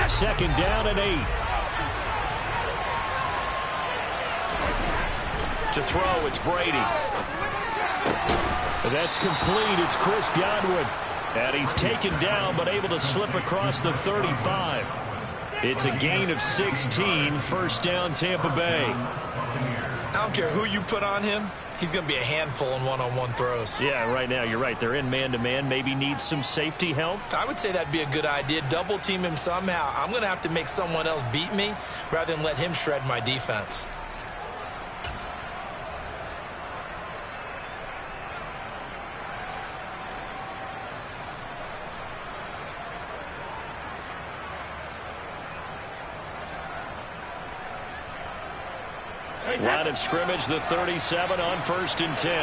Second down and 8. To throw, it's Brady. That's complete. It's Chris Godwin. And he's taken down, but able to slip across the 35. It's a gain of 16. First down, Tampa Bay. I don't care who you put on him. He's going to be a handful in one-on-one throws. Yeah, right now, you're right. They're in man-to-man. Maybe needs some safety help. I would say that'd be a good idea. Double team him somehow. I'm going to have to make someone else beat me rather than let him shred my defense. Line of scrimmage, the 37 on 1st and 10.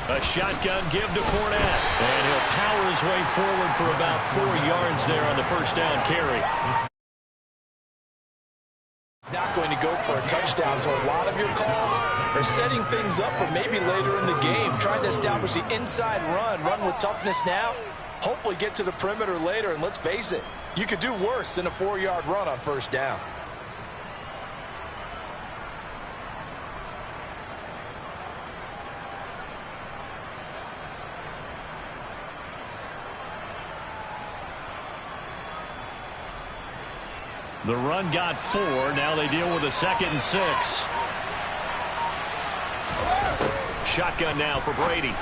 A shotgun give to Fournette. And he'll power his way forward for about 4 yards there on the first down carry. He's not going to go for a touchdown, so a lot of your calls are setting things up for maybe later in the game, trying to establish the inside run with toughness now, hopefully get to the perimeter later, and let's face it, you could do worse than a 4-yard run on first down. The run got 4. Now they deal with a 2nd and 6. Shotgun now for Brady.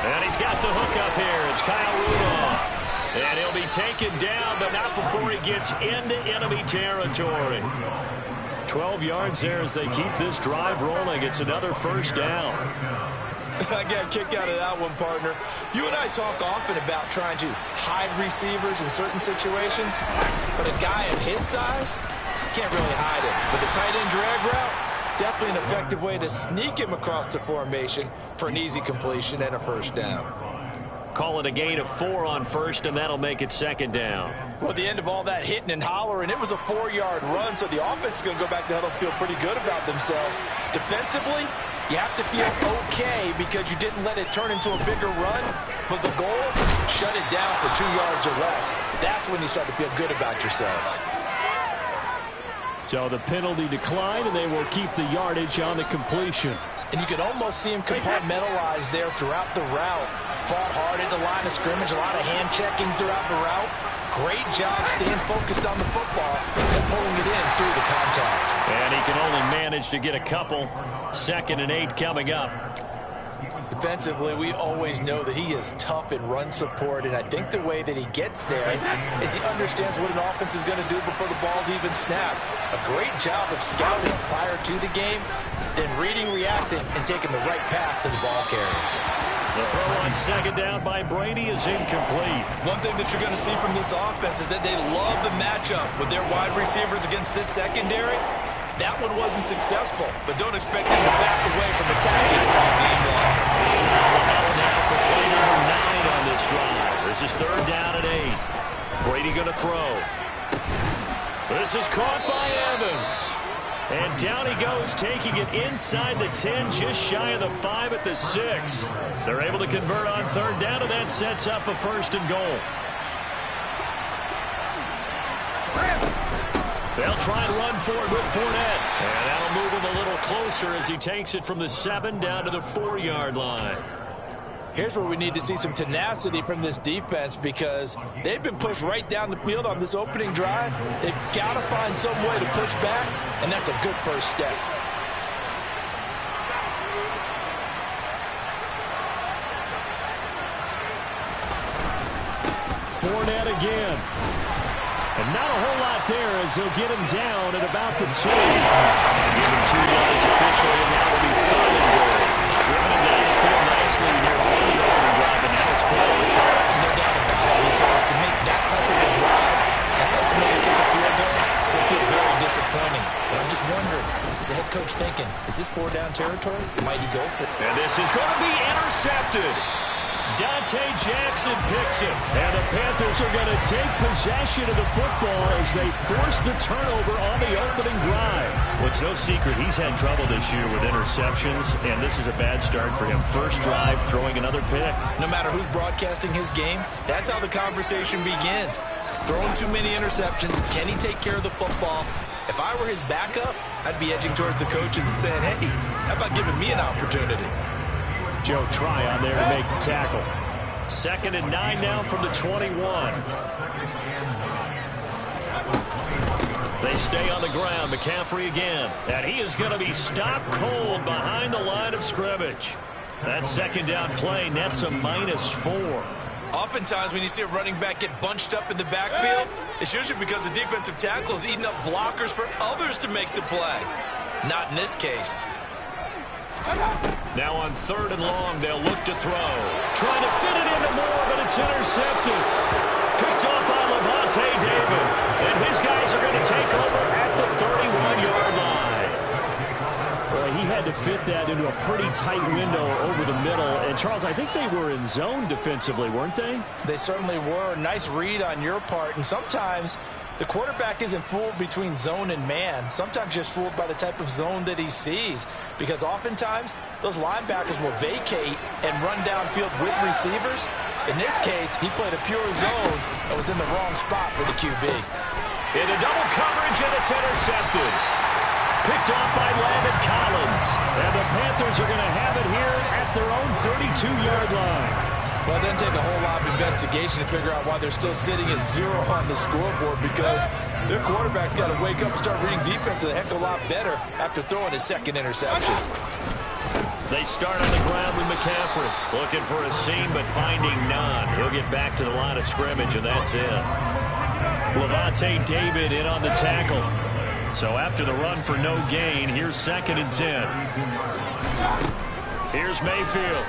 And he's got the hook up here. It's Kyle Rudolph. And he'll be taken down, but not before he gets into enemy territory. 12 yards there as they keep this drive rolling. It's another first down. I got a kick out of that one, partner. You and I talk often about trying to hide receivers in certain situations, but a guy of his size, can't really hide him. But the tight end drag route, definitely an effective way to sneak him across the formation for an easy completion and a first down. Call it a gain of 4 on first, and that'll make it 2nd down. Well, at the end of all that hitting and hollering, it was a 4-yard run, so the offense is going to go back to huddle and feel pretty good about themselves. Defensively, you have to feel okay because you didn't let it turn into a bigger run, but the goal, shut it down for 2 yards or less. That's when you start to feel good about yourselves. So the penalty declined, and they will keep the yardage on the completion. And you could almost see him compartmentalize there throughout the route. Fought hard at the line of scrimmage, a lot of hand checking throughout the route. Great job staying focused on the football and pulling it in through the contact. And he can only manage to get a couple. 2nd and 8 coming up. Defensively, we always know that he is tough in run support, and I think the way that he gets there is he understands what an offense is going to do before the ball's even snapped. A great job of scouting prior to the game, then reading, reacting, and taking the right path to the ball carrier. The throw on 2nd down by Brady is incomplete. One thing that you're going to see from this offense is that they love the matchup with their wide receivers against this secondary. That one wasn't successful, but don't expect them to back away from attacking all game long. Now for play number 9 on this drive. This is 3rd down and 8. Brady going to throw. This is caught by Evans. And down he goes, taking it inside the 10, just shy of the 5 at the 6. They're able to convert on 3rd down, and that sets up a 1st and goal. They'll try and run for it with Fournette. And that'll move him a little closer as he takes it from the 7 down to the 4-yard line. Here's where we need to see some tenacity from this defense because they've been pushed right down the field on this opening drive. They've got to find some way to push back, and that's a good first step. Fournette again. And not a whole lot there as he'll get him down at about the 2. Give him 2 yards officially, and that will be 3rd and goal. Driven him down the field nicely here on the opening drive, and now it's push. No doubt about it, because to make that type of a drive and ultimately kick a field goal will feel very disappointing. But I'm just wondering, is the head coach thinking, is this 4-down territory? Might he go for it? And this is going to be intercepted. Dante Jackson picks it. And the Panthers are going to take possession of the football as they force the turnover on the opening drive. Well, it's no secret he's had trouble this year with interceptions, and this is a bad start for him. First drive, throwing another pick. No matter who's broadcasting his game, that's how the conversation begins. Throwing too many interceptions, can he take care of the football? If I were his backup, I'd be edging towards the coaches and saying, hey, how about giving me an opportunity? Joe Tryon there to make the tackle. 2nd and 9 now from the 21. They stay on the ground. McCaffrey again. And he is going to be stopped cold behind the line of scrimmage. That 2nd down play nets a -4. Oftentimes when you see a running back get bunched up in the backfield, it's usually because the defensive tackle is eating up blockers for others to make the play. Not in this case. Now on 3rd and long, they'll look to throw. Trying to fit it into Moore, but it's intercepted. Picked off by Levante David. And his guys are going to take over at the 31-yard line. Well, he had to fit that into a pretty tight window over the middle. And, Charles, I think they were in zone defensively, weren't they? They certainly were. Nice read on your part. And sometimes the quarterback isn't fooled between zone and man. Sometimes just fooled by the type of zone that he sees. Because oftentimes, those linebackers will vacate and run downfield with receivers. In this case, he played a pure zone and was in the wrong spot for the QB. Into double coverage, and it's intercepted. Picked off by Landon Collins. And the Panthers are going to have it here at their own 32-yard line. Well, it doesn't take a whole lot of investigation to figure out why they're still sitting at 0 on the scoreboard, because their quarterback's got to wake up and start reading defense a heck of a lot better after throwing his 2nd interception. They start on the ground with McCaffrey. Looking for a seam, but finding none. He'll get back to the line of scrimmage, and that's it. Levante David in on the tackle. So after the run for no gain, here's 2nd and 10. Here's Mayfield.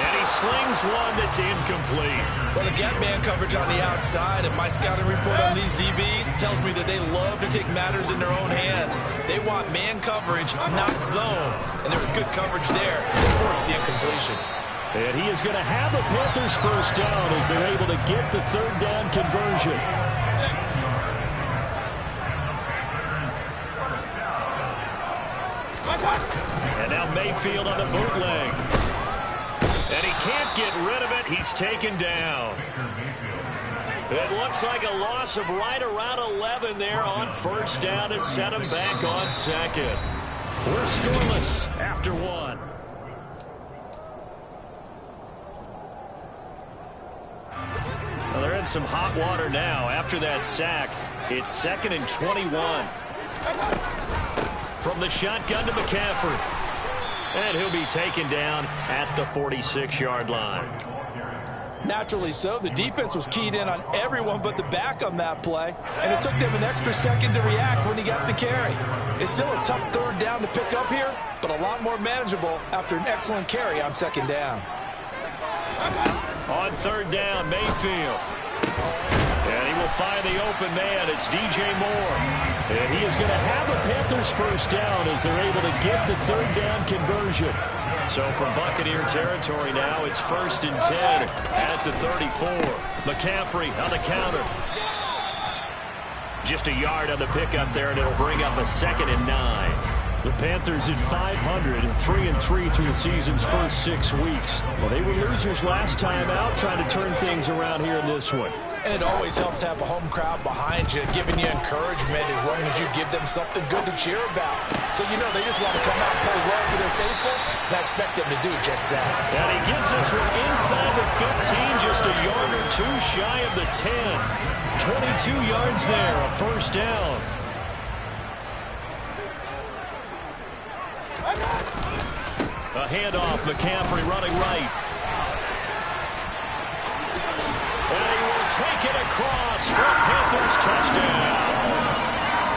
And he slings one that's incomplete. Well, they've got man coverage on the outside, and my scouting report on these DBs tells me that they love to take matters in their own hands. They want man coverage, not zone. And there was good coverage there to force the incompletion. And he is going to have a Panthers first down as they're able to get the 3rd down conversion. And now Mayfield on the bootleg. And he can't get rid of it. He's taken down. It looks like a loss of right around 11 there on 1st down to set him back on 2nd. We're scoreless after 1. Well, they're in some hot water now. After that sack, it's 2nd and 21. From the shotgun to McCaffrey. And he'll be taken down at the 46-yard line. Naturally so. The defense was keyed in on everyone but the back on that play. And it took them an extra second to react when he got the carry. It's still a tough 3rd down to pick up here, but a lot more manageable after an excellent carry on 2nd down. On 3rd down, Mayfield. And he will find the open man. It's DJ Moore. And he is going to have a Panthers first down as they're able to get the 3rd down conversion. So from Buccaneer territory now, it's 1st and 10 at the 34. McCaffrey on the counter. Just a yard on the pickup there, and it'll bring up a 2nd and 9. The Panthers at 500 and 3-3 through the season's first 6 weeks. Well, they were losers last time out, trying to turn things around here in this one. And it always helps to have a home crowd behind you, giving you encouragement as long as you give them something good to cheer about. So, you know, they just want to come out and play well for their faithful, and I expect them to do just that. And he gets this one inside the 15, just a yard or 2 shy of the 10. 22 yards there, a first down. A handoff, McCaffrey running right. And he will take it across for a Panthers touchdown.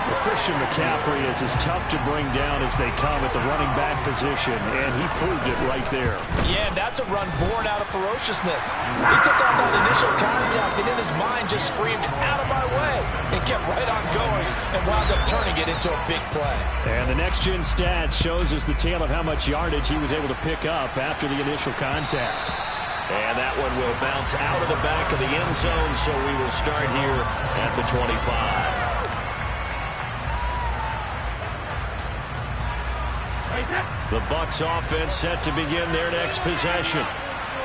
The Christian McCaffrey is as tough to bring down as they come at the running back position, and he proved it right there. Yeah, and that's a run born out of ferociousness. He took on that initial contact, and in his mind just screamed, "Out of my way," and kept right on going and wound up turning it into a big play. And the next-gen stats shows us the tale of how much yardage he was able to pick up after the initial contact. And that one will bounce out of the back of the end zone, so we will start here at the 25. The Bucs offense set to begin their next possession.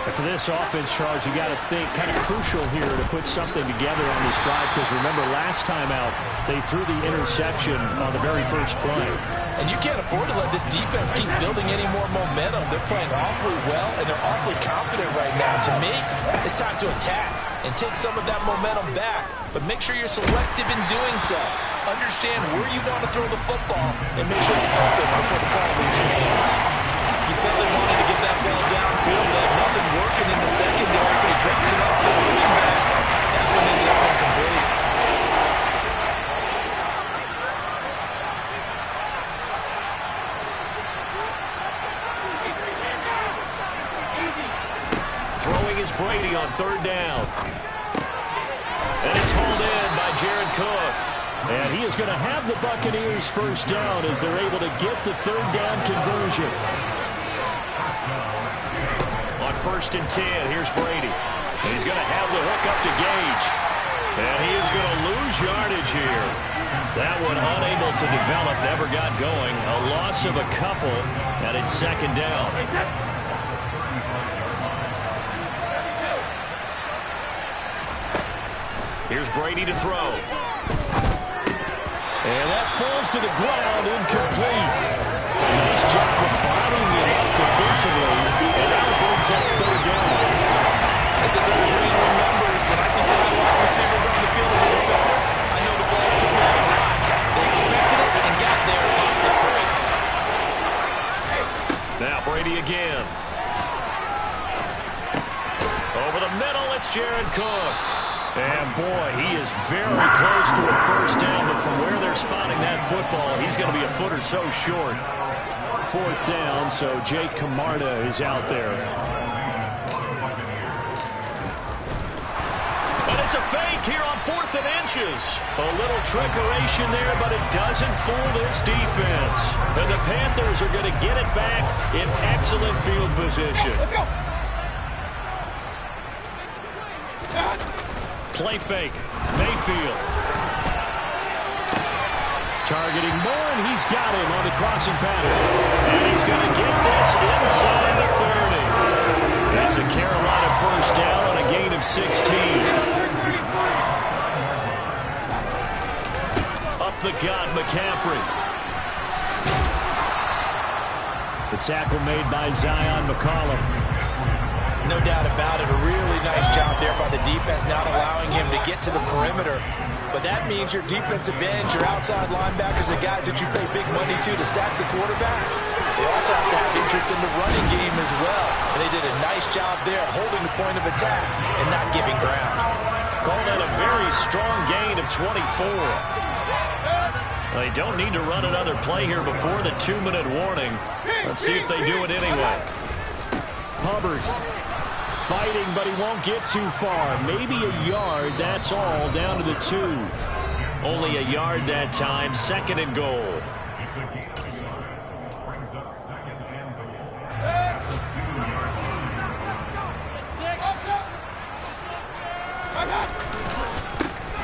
And for this offense, Charles, you got to think kind of crucial here to put something together on this drive, because remember last time out they threw the interception on the very first play. And you can't afford to let this defense keep building any more momentum. They're playing awfully well, and they're awfully confident right now. To me, it's time to attack and take some of that momentum back. But make sure you're selective in doing so. Understand where you want to throw the football and make sure it's open before the ball leaves your hands. You can tell they wanted to get that ball downfield, but had nothing working in the secondary, so they dropped it up to the running back. That one ended up incomplete. Throwing is Brady on third down. And it's hauled in by Jared Cook. And he is going to have the Buccaneers first down as they're able to get the third down conversion. On 1st and 10, here's Brady. He's going to have the hook up to Gage. And he is going to lose yardage here. That one unable to develop, never got going. A loss of a couple, and it's 2nd down. Here's Brady to throw. And that falls to the ground, incomplete. A nice job of bottling it up defensively, and now brings up third down. This is all Green remembers. When I see 5 wide receivers on the field as a defender, I know the ball's coming out high. They expected it and got there and popped it free. Now Brady again. Over the middle, it's Jared Cook. And, boy, he is very close to a first down, but from where they're spotting that football, he's going to be a foot or so short. 4th down, so Jake Camarda is out there. But it's a fake here on 4th and inches. A little trickeration there, but it doesn't fool this defense. And the Panthers are going to get it back in excellent field position. Play fake. Mayfield. Targeting Moore, and he's got him on the crossing pattern. And he's going to get this inside the 30. That's a Carolina first down on a gain of 16. Up the gut, McCaffrey. The tackle made by Zion McCollum. No doubt about it. A really nice job there by the defense, not allowing him to get to the perimeter. But that means your defensive ends, your outside linebackers, the guys that you pay big money to sack the quarterback. They also have to have interest in the running game as well. And they did a nice job there holding the point of attack and not giving ground. Called that a very strong gain of 24. They don't need to run another play here before the 2-minute warning. Let's see if they do it anyway. Hubbard fighting, but he won't get too far. Maybe a yard, that's all, down to the 2. Only a yard that time, 2nd and goal.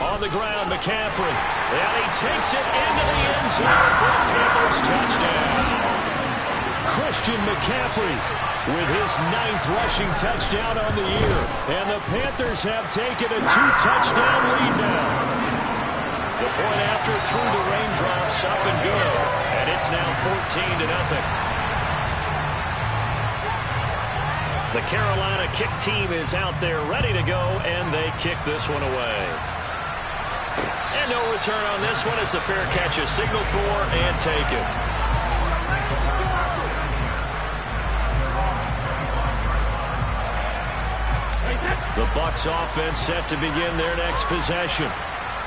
On the ground, McCaffrey. And he takes it into the end zone for the Panthers touchdown. Christian McCaffrey with his 9th rushing touchdown on the year. And the Panthers have taken a 2-touchdown lead now. The point after through the raindrops, up and good. And it's now 14-0. The Carolina kick team is out there ready to go, and they kick this one away. And no return on this one as the fair catch is signaled for and taken. The Bucs offense set to begin their next possession.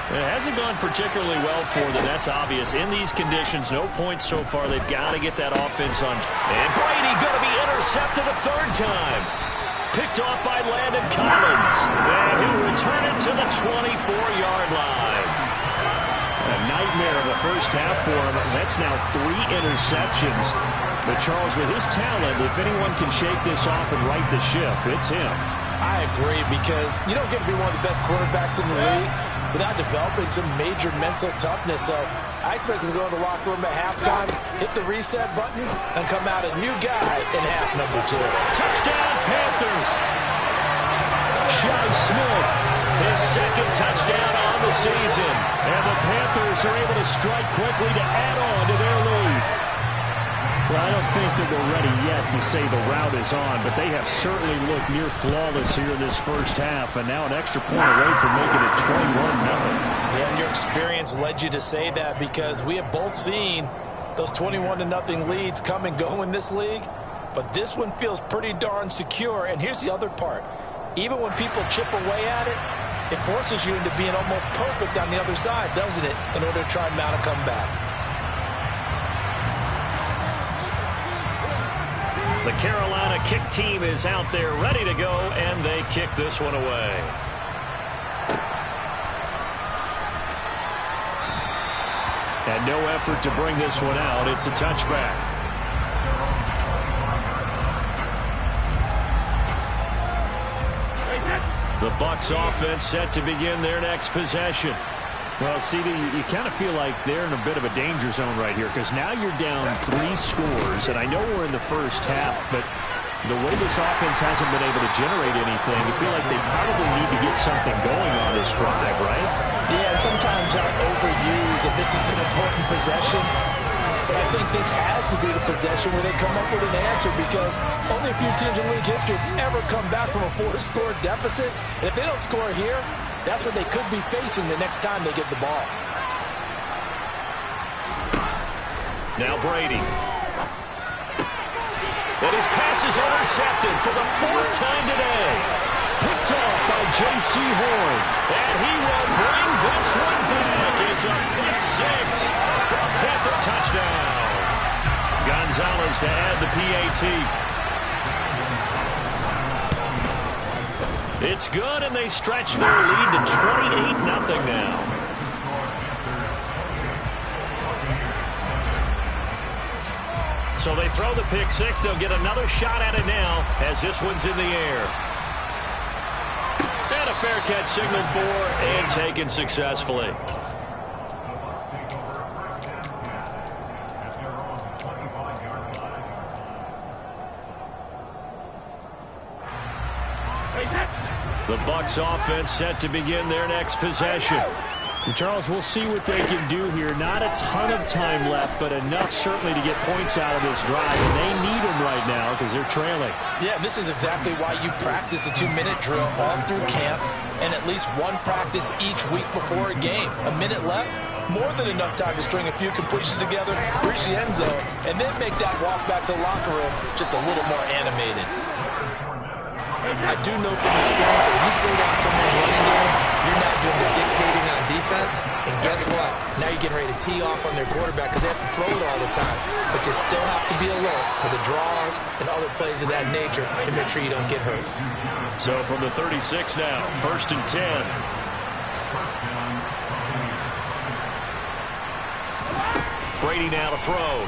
It hasn't gone particularly well for them. That's obvious. In these conditions, no points so far. They've got to get that offense on. And Brady going to be intercepted a third time. Picked off by Landon Collins. And he'll return it to the 24-yard line. A nightmare of a first half for him. That's now 3 interceptions. But Charles, with his talent, if anyone can shake this off and right the ship, it's him. I agree, because you don't get to be one of the best quarterbacks in the league without developing some major mental toughness. So I expect him to go in the locker room at halftime, hit the reset button, and come out a new guy in half number 2. Touchdown, Panthers! Shi Smith, his second touchdown on the season. And the Panthers are able to strike quickly to add on to their lead. Well, I don't think that we're ready yet to say the route is on, but they have certainly looked near flawless here in this first half, and now an extra point away from making it 21-0. Yeah, and your experience led you to say that, because we have both seen those 21-0 leads come and go in this league, but this one feels pretty darn secure. And here's the other part. Even when people chip away at it, it forces you into being almost perfect on the other side, doesn't it, in order to try and mount a comeback. The Carolina kick team is out there ready to go, and they kick this one away. And no effort to bring this one out. It's a touchback. The Bucs offense set to begin their next possession. Well, CD, you kind of feel like they're in a bit of a danger zone right here, because now you're down 3 scores, and I know we're in the first half, but the way this offense hasn't been able to generate anything, you feel like they probably need to get something going on this drive, right? Yeah, and sometimes I overuse that this is an important possession, but I think this has to be the possession where they come up with an answer, because only a few teams in league history have ever come back from a 4-score deficit, and if they don't score here, that's what they could be facing the next time they get the ball. Now Brady. And his pass is intercepted for the 4th time today. Picked off by J.C. Horn. And he will bring this one back. It's a pick 6 for a Panther touchdown. Gonzalez to add the PAT. It's good, and they stretch their lead to 28-0 now. So they throw the pick 6. They'll get another shot at it now as this one's in the air. And a fair catch signaled for and taken successfully. The Bucs offense set to begin their next possession. And Charles, we'll see what they can do here. Not a ton of time left, but enough certainly to get points out of this drive. And they need them right now because they're trailing. Yeah, this is exactly why you practice a 2-minute drill all through camp, and at least one practice each week before a game. A minute left, more than enough time to string a few completions together, reach the end zone, and then make that walk back to the locker room just a little more animated. I do know from experience that when you slow down someone's running game, you're not doing the dictating on defense. And guess what? Now you're getting ready to tee off on their quarterback because they have to throw it all the time. But you still have to be alert for the draws and other plays of that nature to make sure you don't get hurt. So from the 36 now, 1st and 10. Brady now to throw.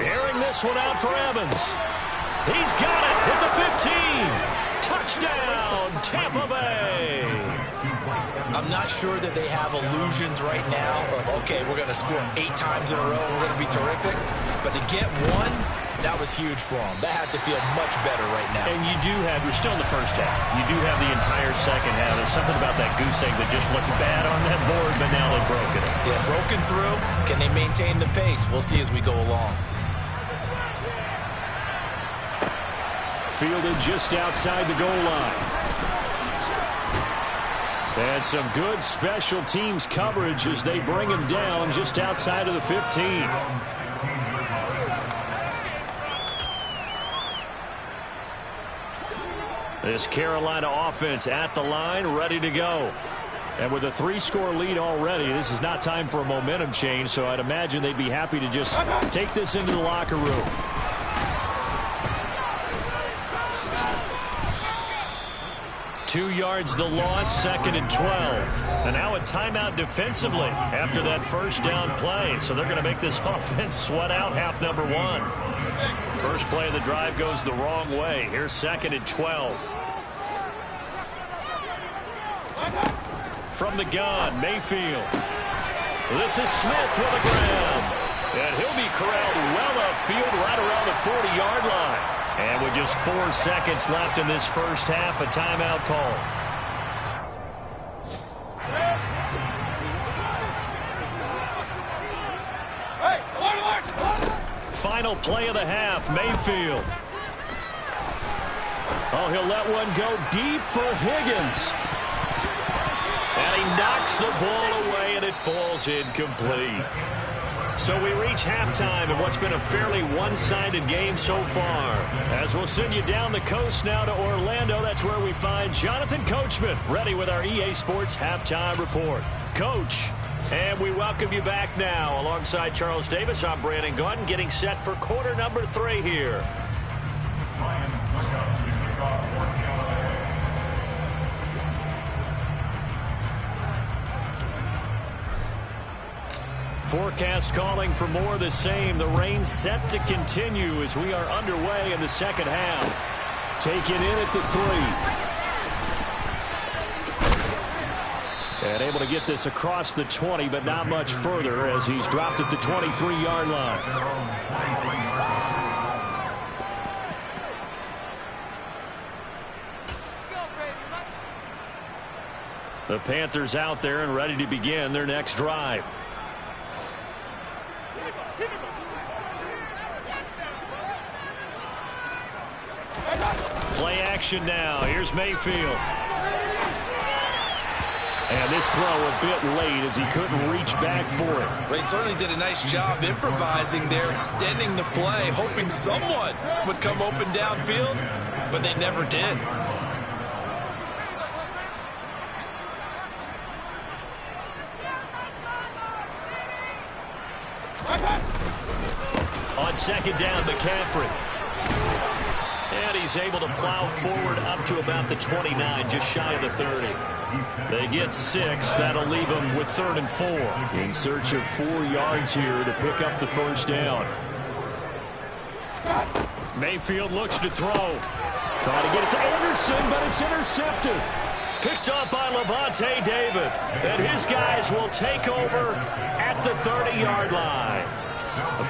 Airing this one out for Evans. He's got it at the 15. Touchdown, Tampa Bay. I'm not sure that they have illusions right now of, okay, we're going to score 8 times in a row and we're going to be terrific. But to get one, that was huge for them. That has to feel much better right now. And you do have, you're still in the first half. You do have the entire second half. There's something about that goose egg that just looked bad on that board, but now they've broken it. Yeah, broken through. Can they maintain the pace? We'll see as we go along. Fielded just outside the goal line. And some good special teams coverage as they bring him down just outside of the 15. This Carolina offense at the line, ready to go. And with a 3-score lead already, this is not time for a momentum change, so I'd imagine they'd be happy to just take this into the locker room. Two yards the loss, 2nd and 12. And now a timeout defensively after that first down play. So they're going to make this offense sweat out half number 1. First play of the drive goes the wrong way. Here's 2nd and 12. From the gun, Mayfield. This is Smith with a grab. And he'll be corralled well upfield right around the 40-yard line. And with just 4 seconds left in this first half, a timeout call. Final play of the half, Mayfield. Oh, he'll let one go deep for Higgins. And he knocks the ball away, and it falls incomplete. So we reach halftime in what's been a fairly one-sided game so far. As we'll send you down the coast now to Orlando, that's where we find Jonathan Coachman ready with our EA Sports Halftime Report. Coach, and we welcome you back now. Alongside Charles Davis, I'm Brandon Gaudin, getting set for quarter number 3 here. Forecast calling for more of the same. The rain set to continue as we are underway in the second half. Taken in at the 3. And able to get this across the 20, but not much further as he's dropped at the 23-yard line. The Panthers out there and ready to begin their next drive. Play action now. Here's Mayfield. And this throw a bit late as he couldn't reach back for it. They certainly did a nice job improvising there, extending the play, hoping someone would come open downfield, but they never did. On second down, McCaffrey. And he's able to plow forward up to about the 29, just shy of the 30. They get 6. That'll leave them with 3rd and 4. In search of 4 yards here to pick up the first down. Mayfield looks to throw. Trying to get it to Anderson, but it's intercepted. Picked up by Levante David. And his guys will take over at the 30-yard line.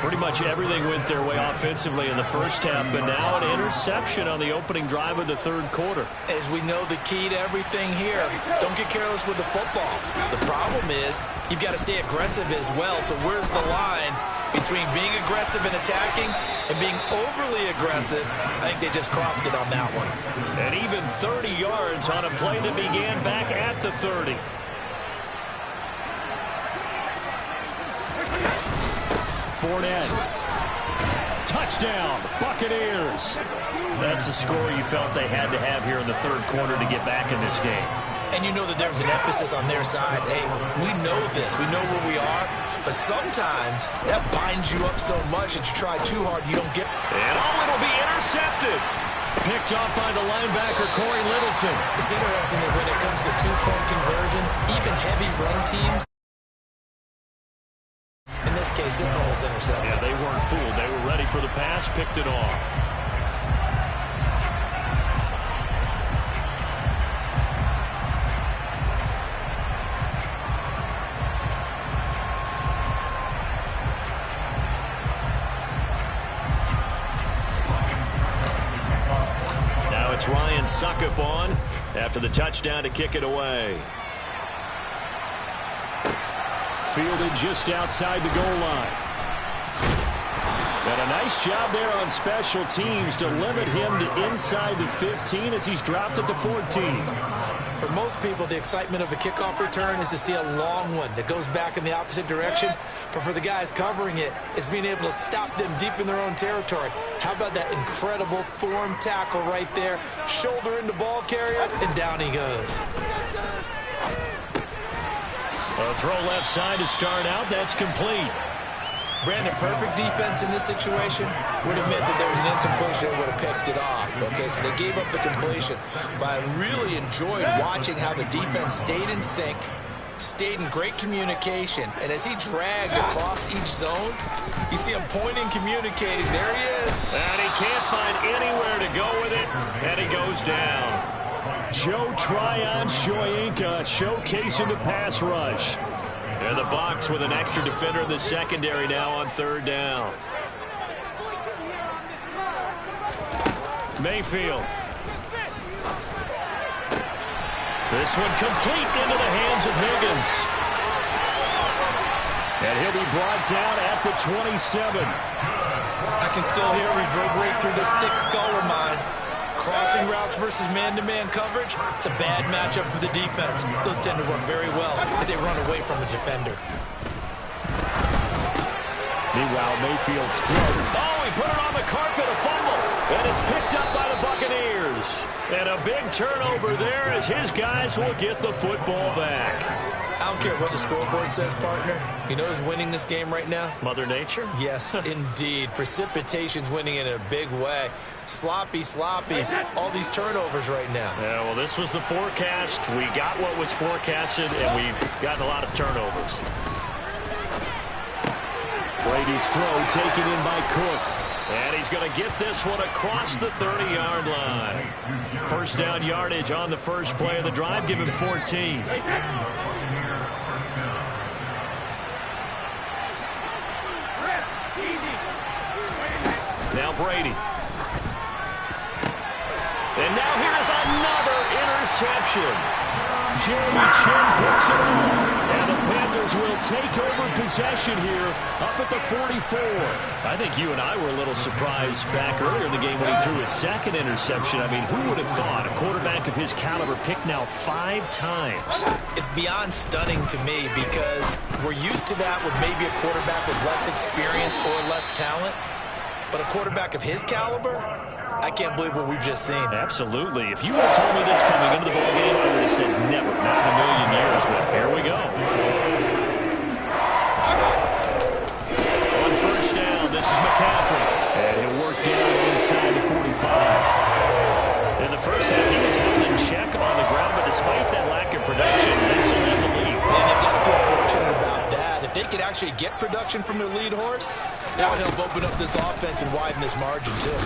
Pretty much everything went their way offensively in the first half, but now an interception on the opening drive of the 3rd quarter. As we know, the key to everything here, don't get careless with the football. The problem is you've got to stay aggressive as well, so where's the line between being aggressive and attacking and being overly aggressive? I think they just crossed it on that one. And even 30 yards on a play that began back at the 30. Fournette. Touchdown, Buccaneers. That's a score you felt they had to have here in the 3rd quarter to get back in this game. And you know that there's an emphasis on their side. Hey, we know this. We know where we are. But sometimes that binds you up so much that you try too hard, you don't get. And it'll be intercepted. Picked off by the linebacker, Corey Littleton. It's interesting that when it comes to 2-point conversions, even heavy run teams, in this case, this one was intercepted. Yeah, they weren't fooled. They were ready for the pass, picked it off. Now it's Ryan Suckup on after the touchdown to kick it away. Fielded just outside the goal line. And a nice job there on special teams to limit him to inside the 15 as he's dropped at the 14. For most people, the excitement of a kickoff return is to see a long one that goes back in the opposite direction. But for the guys covering it, it's being able to stop them deep in their own territory. How about that incredible form tackle right there? Shoulder into ball carrier, and down he goes. A throw left side to start out. That's complete. Brandon, perfect defense in this situation would have meant that there was an incompletion and would have picked it off. Okay, so they gave up the completion. But I really enjoyed watching how the defense stayed in sync, stayed in great communication. And as he dragged across each zone, you see him pointing, communicating. There he is. And he can't find anywhere to go with it. And he goes down. Joe Tryon Shoyinka showcasing the pass rush. And the box with an extra defender in the secondary now on third down. Mayfield. This one complete into the hands of Higgins. And he'll be brought down at the 27. I can still hear it reverberate through this thick skull of mine. Crossing routes versus man-to-man coverage, it's a bad matchup for the defense. Those tend to work very well as they run away from the defender. Meanwhile, Mayfield's throw. Oh, he put it on the carpet, a fumble. And it's picked up by the Buccaneers. And a big turnover there as his guys will get the football back. I don't care what the scoreboard says, partner. You know who's winning this game right now? Mother Nature? Yes, indeed. Precipitation's winning in a big way. Sloppy, all these turnovers right now. Yeah, well, this was the forecast. We got what was forecasted, and we've gotten a lot of turnovers. Brady's throw taken in by Cook. And he's going to get this one across the 30-yard line. First down yardage on the first play of the drive. Give him 14. Now Brady. And now here's another interception. Jeremy Chin picks it up. And the Panthers will take over possession here up at the 44. I think you and I were a little surprised back earlier in the game when he threw his second interception. I mean, who would have thought a quarterback of his caliber picked now 5 times? It's beyond stunning to me because we're used to that with maybe a quarterback with less experience or less talent. But a quarterback of his caliber, I can't believe what we've just seen. Absolutely. If you would have told me this coming into the ballgame, I would have said never, not in a million years. But here we go. On first down, this is McCaffrey. And he'll work down inside the 45. In the first half, he was held in check on the ground, but despite that lack of production, they still have the lead. And they've got to feel fortunate about that. If they could actually get production from their lead horse, that would help open up this offense and widen this margin, too.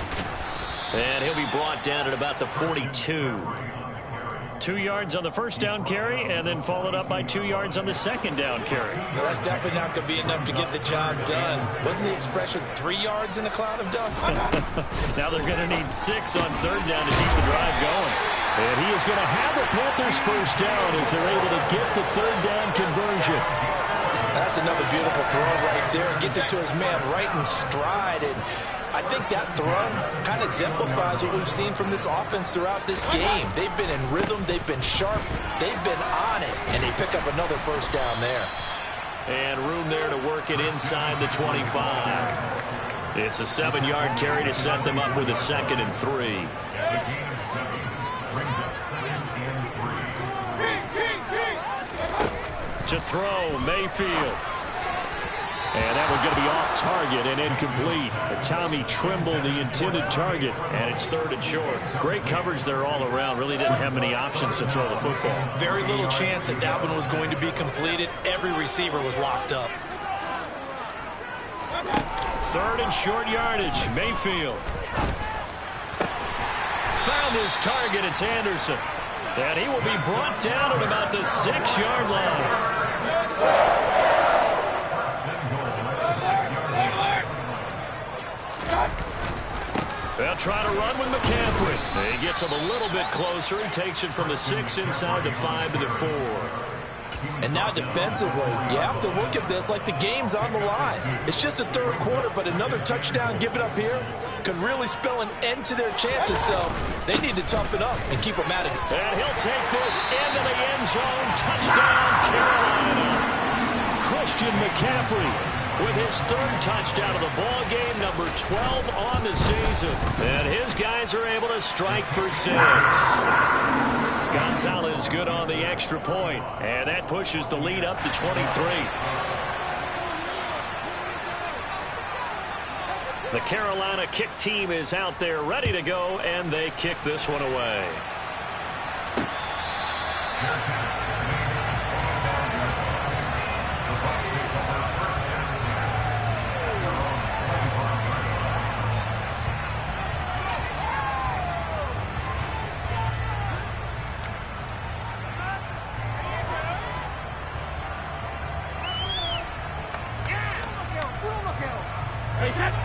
And he'll be brought down at about the 42. 2 yards on the first down carry, and then followed up by 2 yards on the second down carry. No, that's definitely not going to be enough to get the job done. Wasn't the expression 3 yards in a cloud of dust? Now they're going to need 6 on third down to keep the drive going. And he is going to have the Panthers first down as they're able to get the third down conversion. That's another beautiful throw right there. Gets it to his man right in stride. And I think that throw kind of exemplifies what we've seen from this offense throughout this game. They've been in rhythm. They've been sharp. They've been on it. And they pick up another first down there. And room there to work it inside the 25. It's a 7-yard carry to set them up with a 2nd and 3. To throw, Mayfield. And that one's going to be off target and incomplete. Tommy Tremble, the intended target, and it's 3rd and short. Great coverage there all around. Really didn't have many options to throw the football. Very little chance that that one was going to be completed. Every receiver was locked up. 3rd and short yardage. Mayfield. Found his target. It's Anderson. And he will be brought down at about the 6-yard line. They'll try to run with McCaffrey. He gets him a little bit closer. He takes it from the 6 inside the 5 to the 4. And now defensively, you have to look at this like the game's on the line. It's just the 3rd quarter, but another touchdown given up here could really spell an end to their chances. So they need to toughen up and keep them at it. And he'll take this into the end zone. Touchdown, Carolina. Christian McCaffrey with his 3rd touchdown of the ball game, number 12 12 on the season. And his guys are able to strike for 6. Gonzalez good on the extra point, and that pushes the lead up to 23. The Carolina kick team is out there ready to go, and they kick this one away.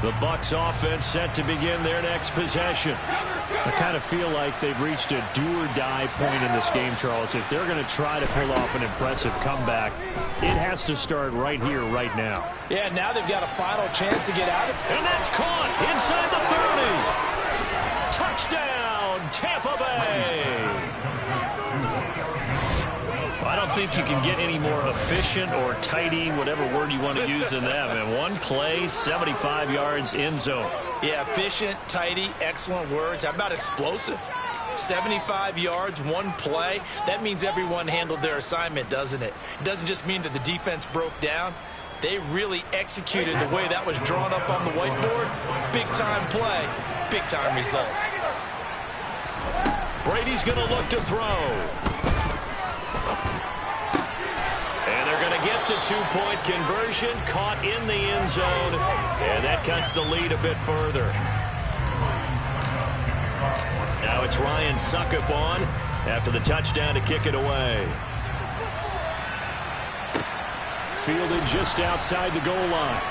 The Bucs offense set to begin their next possession. I kind of feel like they've reached a do-or-die point in this game, Charles. If they're going to try to pull off an impressive comeback, it has to start right here, right now. Yeah, now they've got a final chance to get out of it. And that's caught inside the 30. Touchdown, Tampa Bay. I don't think you can get any more efficient or tidy, whatever word you want to use in that. And one play, 75 yards end zone. Yeah, efficient, tidy, excellent words. How about explosive? 75 yards, one play. That means everyone handled their assignment, doesn't it? It doesn't just mean that the defense broke down. They really executed the way that was drawn up on the whiteboard. Big-time play, big-time result. Brady's going to look to throw. And they're going to get the two-point conversion, caught in the end zone, and that cuts the lead a bit further. Now it's Ryan Suckup on after the touchdown to kick it away. Fielded just outside the goal line.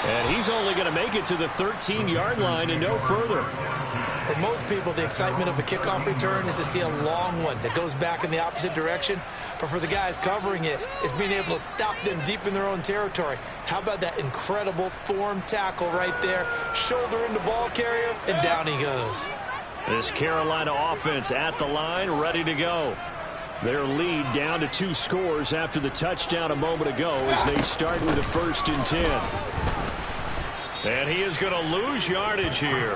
And he's only going to make it to the 13-yard line and no further. For most people, the excitement of a kickoff return is to see a long one that goes back in the opposite direction. But for the guys covering it, it's being able to stop them deep in their own territory. How about that incredible form tackle right there? Shoulder into ball carrier, and down he goes. This Carolina offense at the line, ready to go. Their lead down to 2 scores after the touchdown a moment ago as they start with a 1st and 10. And he is going to lose yardage here.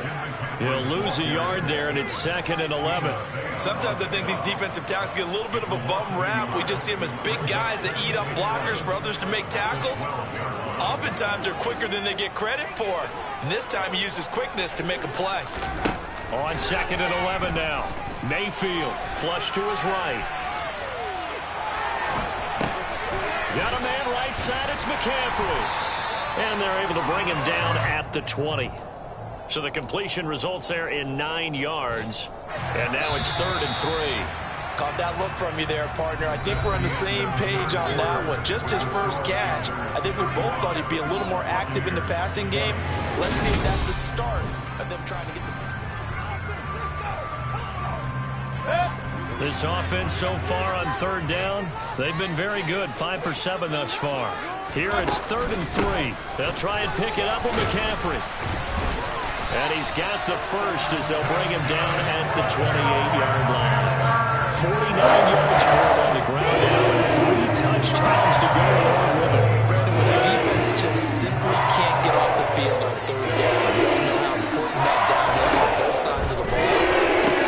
He'll lose a yard there, and it's 2nd and 11. Sometimes I think these defensive tackles get a little bit of a bum rap. We just see them as big guys that eat up blockers for others to make tackles. Oftentimes they're quicker than they get credit for. And this time he uses quickness to make a play. On 2nd and 11 now. Mayfield flush to his right. Got a man right side. It's McCaffrey. And they're able to bring him down at the 20. So the completion results there in 9 yards. And now it's 3rd and 3. Caught that look from you there, partner. I think we're on the same page on that one. Just his first catch. I think we both thought he'd be a little more active in the passing game. Let's see if that's the start of them trying to get the... This offense so far on 3rd down, they've been very good. 5 for 7 thus far. Here it's 3rd and 3. They'll try and pick it up with McCaffrey. And he's got the first as they'll bring him down at the 28-yard line. 49 yards for it on the ground now and 3 touchdowns to go along with it. Brandon, with a defense that just simply can't get off the field on 3rd down. We all know how important that down is for both sides of the ball.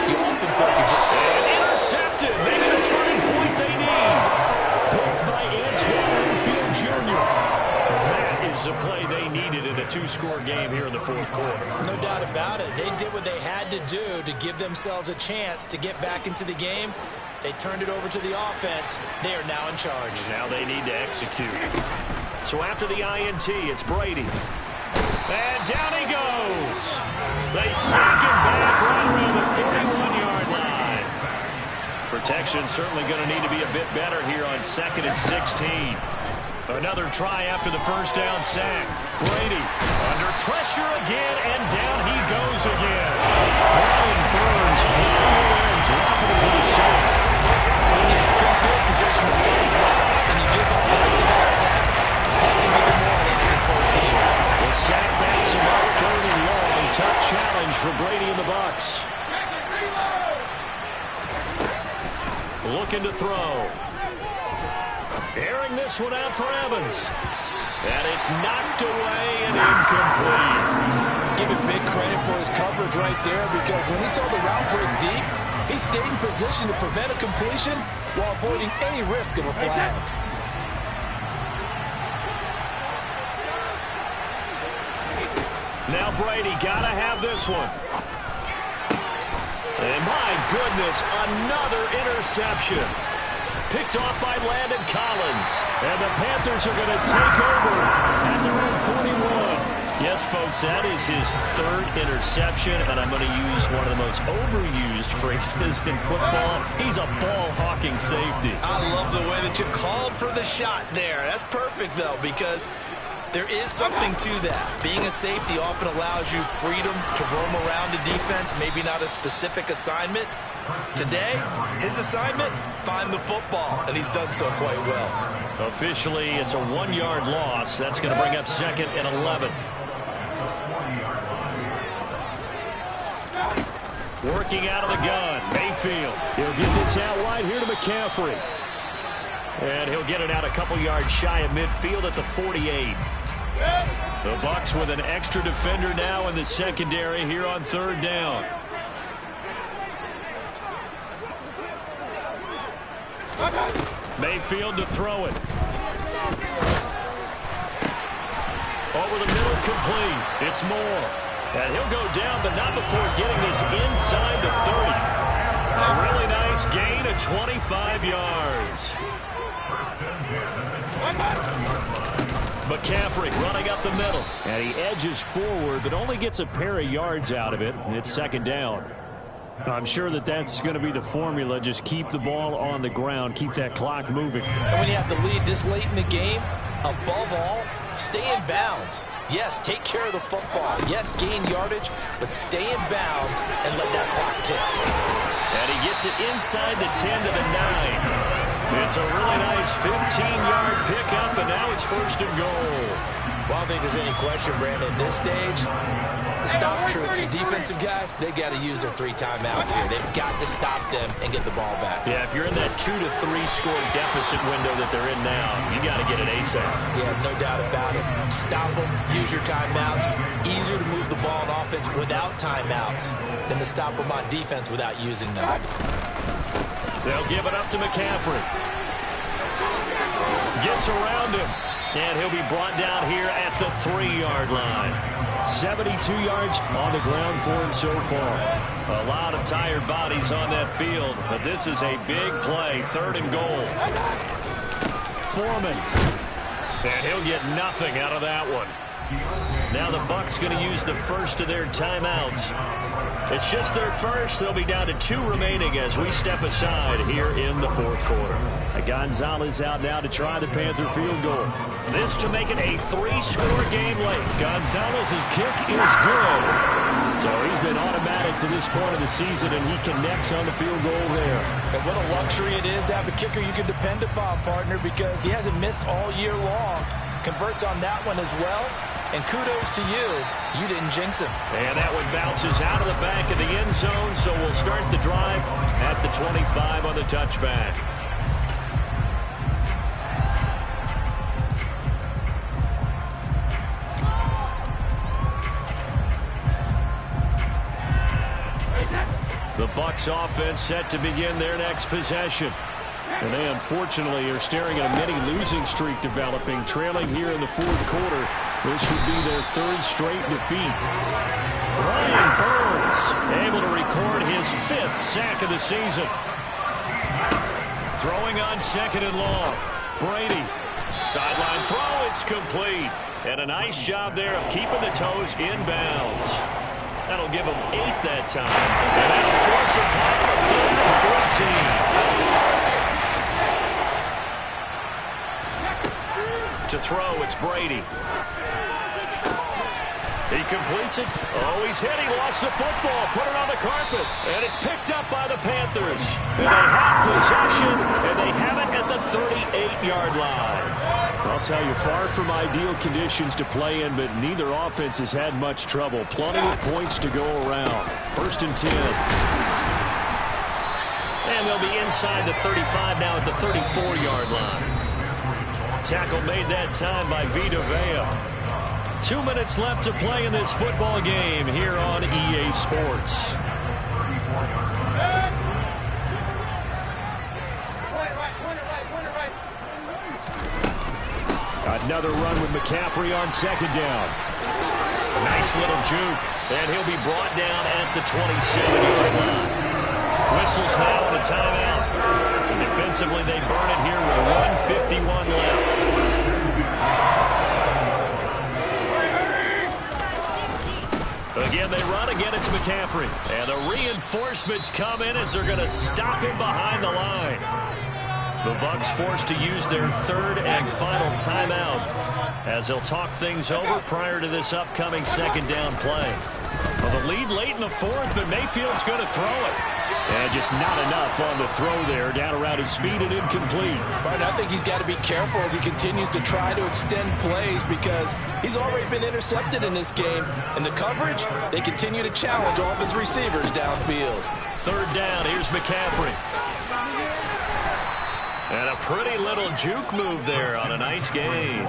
You often feel like you're just... And intercepted. Maybe the turning point they need. Built by Antoine Winfield Jr. That is the play they needed in a 2-score game here in the 4th quarter. No doubt about it. They did what they had to do to give themselves a chance to get back into the game. They turned it over to the offense. They are now in charge. Now they need to execute. So after the INT, it's Brady. And down he goes. They sack him back right around the 41-yard line. Protection certainly going to need to be a bit better here on 2nd and 16. Another try after the first down sack. Brady under pressure again, and down he goes again. Brian Burns flying in, dropping it for the sack. So when you have good field position to start a drive and you give up back-to-back sacks, that can be demoralizing for a team. The sack backs him up 3rd and long. Tough challenge for Brady and the Bucs. Looking to throw. Airing this one out for Evans. And it's knocked away and incomplete. Give him big credit for his coverage right there, because when he saw the route break deep, he stayed in position to prevent a completion while avoiding any risk of a flag. Now Brady got to have this one. And my goodness, another interception. Picked off by Landon Collins. And the Panthers are going to take over at their own 41. Yes, folks, that is his third interception, and I'm going to use one of the most overused phrases in football. He's a ball-hawking safety. I love the way that you called for the shot there. That's perfect, though, because there is something to that. Being a safety often allows you freedom to roam around a defense, maybe not a specific assignment. Today, his assignment, find the football, and he's done so quite well. Officially, it's a 1-yard loss. That's going to bring up 2nd and 11. Working out of the gun, Mayfield. He'll get this out wide here to McCaffrey. And he'll get it out a couple yards shy of midfield at the 48. The Bucs with an extra defender now in the secondary here on 3rd down. Mayfield to throw it. Over the middle, complete. It's Moore. And he'll go down, but not before getting this inside the 30. A really nice gain of 25 yards. McCaffrey running up the middle. And he edges forward, but only gets a pair of yards out of it. And it's 2nd down. I'm sure that that's going to be the formula. Just keep the ball on the ground. Keep that clock moving. And when you have the lead this late in the game, above all, stay in bounds. Yes, take care of the football. Yes, gain yardage, but stay in bounds and let that clock tick. And he gets it inside the 10 to the 9. It's a really nice 15-yard pickup, and now it's 1st and goal. Well, I don't think there's any question, Brandon, at this stage, the stop troops, the defensive guys, they got to use their 3 timeouts here. They've got to stop them and get the ball back. Yeah, if you're in that 2 to 3 score deficit window that they're in now, you got to get it ASAP. Yeah, no doubt about it. Stop them, use your timeouts. Easier to move the ball on offense without timeouts than to stop them on defense without using them. They'll give it up to McCaffrey. Gets around him. And he'll be brought down here at the 3-yard line. 72 yards on the ground for him so far. A lot of tired bodies on that field, but this is a big play. 3rd and goal. Foreman. And he'll get nothing out of that one. Now the Bucs going to use the first of their timeouts. It's just their first. They'll be down to 2 remaining as we step aside here in the 4th quarter. Gonzalez out now to try the Panther field goal. This to make it a 3-score game late. Gonzalez's kick is good. So he's been automatic to this point of the season, and he connects on the field goal there. And what a luxury it is to have a kicker you can depend upon, partner, because he hasn't missed all year long. Converts on that one as well. And kudos to you. You didn't jinx him. And that one bounces out of the back of the end zone, so we'll start the drive at the 25 on the touchback. The Bucs offense set to begin their next possession. And they unfortunately are staring at a mini losing streak developing, trailing here in the 4th quarter. This would be their 3rd straight defeat. Brian Burns able to record his 5th sack of the season. Throwing on 2nd and long. Brady. Sideline throw, it's complete. And a nice job there of keeping the toes in bounds. That'll give him 8 that time. And that'll force a punt of 3rd and 14. To throw, it's Brady. He completes it. Oh, he's hit. He lost the football. Put it on the carpet. And it's picked up by the Panthers. And they have possession, and they have it at the 38-yard line. I'll tell you, far from ideal conditions to play in, but neither offense has had much trouble. Plenty of points to go around. 1st and 10. And they'll be inside the 35 now at the 34-yard line. Tackle made that time by Vita Vea. 2 minutes left to play in this football game here on EA Sports. Another run with McCaffrey on second down. Nice little juke, and he'll be brought down at the 27-yard line. Whistles now and a timeout. So defensively, they burn it here with 1:51 left. Again, they run. Again, it's McCaffrey. And the reinforcements come in as they're going to stop him behind the line. The Bucs forced to use their third and final timeout as they'll talk things over prior to this upcoming second down play. Well, the lead late in the fourth, but Mayfield's going to throw it. And just not enough on the throw there. Down around his feet and incomplete. But I think he's got to be careful as he continues to try to extend plays because he's already been intercepted in this game. And the coverage, they continue to challenge all of his receivers downfield. Third down, here's McCaffrey. And a pretty little juke move there on a nice gain.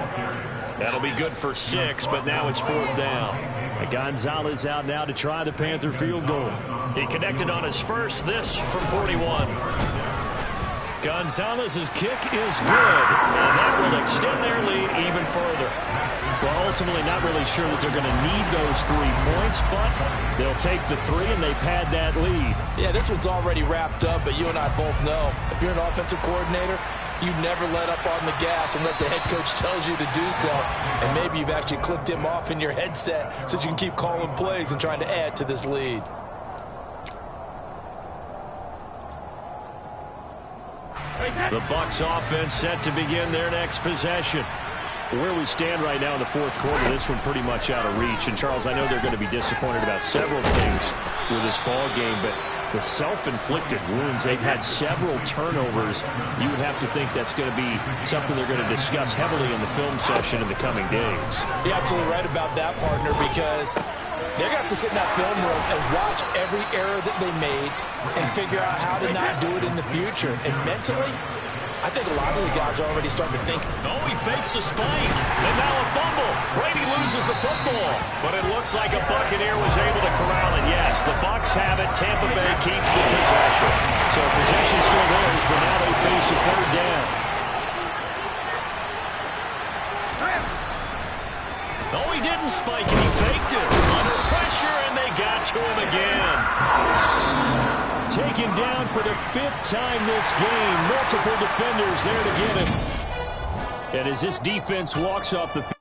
That'll be good for 6, but now it's fourth down. And Gonzalez out now to try the Panther field goal. He connected on his first, this from 41. Gonzalez's kick is good, and that will extend their lead even further. Well, ultimately not really sure that they're going to need those 3 points, but they'll take the 3 and they pad that lead. Yeah, this one's already wrapped up, but you and I both know if you're an offensive coordinator, you never let up on the gas unless the head coach tells you to do so. And maybe you've actually clicked him off in your headset so you can keep calling plays and trying to add to this lead. The Bucs offense set to begin their next possession. Where we stand right now in the fourth quarter, this one pretty much out of reach. And, Charles, I know they're going to be disappointed about several things with this ball game, but the self-inflicted wounds, they've had several turnovers. You would have to think that's going to be something they're going to discuss heavily in the film session in the coming days. You're absolutely right about that, partner, because they're going to have to sit in that film room and watch every error that they made and figure out how to not do it in the future. And mentally, I think a lot of the guys are already starting to think. Oh, he fakes a spike, and now a fumble. Brady loses the football, but it looks like a Buccaneer was able to corral it. Yes, the Bucs have it. Tampa Bay keeps the possession. So possession still theirs, but now they face a third down. Oh, he didn't spike it. He faked it. Under pressure, and they got to him again. Taken down for the 5th time this game. Multiple defenders there to get him. And as this defense walks off the field,